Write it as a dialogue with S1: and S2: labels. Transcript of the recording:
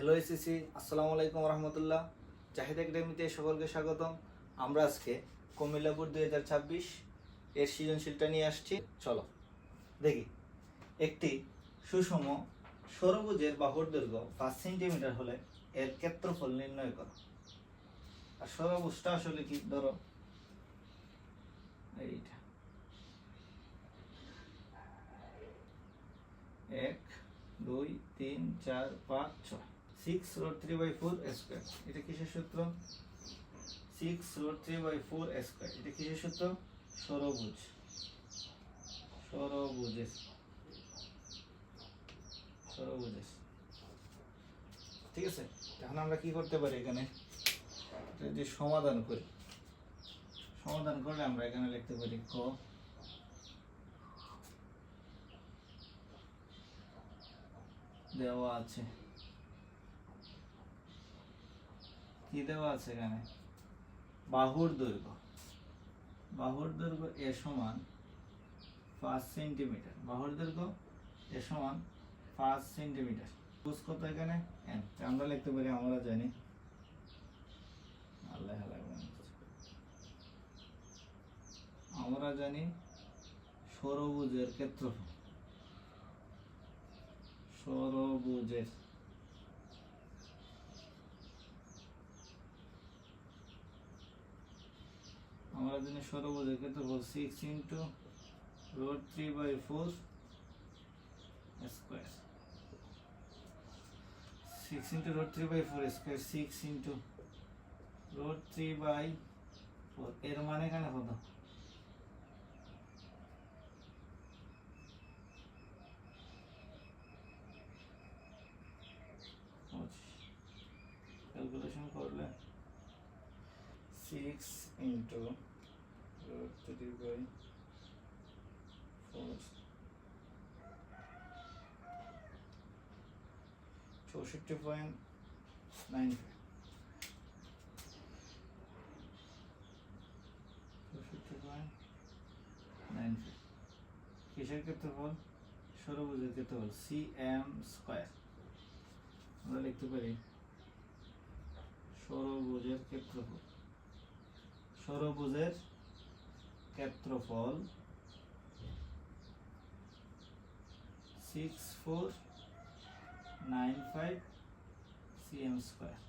S1: Hello ACC, আসসালামু আলাইকুম রহমতুল্লাহ। জাহিদ একাডেমিতে সকলকে স্বাগতম। আমরা আজকে কুমিল্লা বোর্ড 2026 এর সৃজনশীলটা নিয়ে আসছি। চলো দেখি। একটি সুষম ষড়ভুজের বাহুর দৈর্ঘ্য 5 সেন্টিমিটার হলে এর ক্ষেত্রফল নির্ণয় করো। আর ষড়ভুজটা আসলে কি, ধরো এইটা 1 2 3 4 5 6 6 root 3 by 4 স্কয়ার। এটা কিসের সূত্র? 6 root 3 by 4 স্কয়ার। এটা কিসের সূত্র? ষড়ভুজ, ষড়ভুজের, ষড়ভুজের। ঠিক আছে, এখন আমরা কি করতে পারি এখানে, এটা যে সমাধান করি, সমাধান করলে আমরা এখানে লিখতে পারি ক দেওয়া আছে, কি দেওয়া আছে এখানে, বাহুর দৈর্ঘ্য, বাহুর দৈর্ঘ্য এ সমান 5 সেন্টিমিটার, বাহুর দৈর্ঘ্য এ সমান 5 সেন্টিমিটার। বুঝ কত এখানে n, আমরা লিখতে পারি, আমরা জানি আল্লাহ আমরা জানি ষড়ভুজের ক্ষেত্রফল, ষড়ভুজের আমরা জানি ষড়ভুজের ক্ষেত্রফল 6 into root 3 by 4 square. 6 into root 3 by 4 square, 6 into root 3 by 4, এর মানে এখানে কত? ক্যালকুলেশন করলে 6 into root 3 by 4 64.95, 64.95 কিসের ক্ষেত্রফল? ষড়ভুজের ক্ষেত্রফল, cm স্কয়ার। আমরা লিখতে পারি ষড়ভুজের ক্ষেত্রফল, ষড়ভুজের ক্ষেত্রফল 6495 cm স্কয়ার।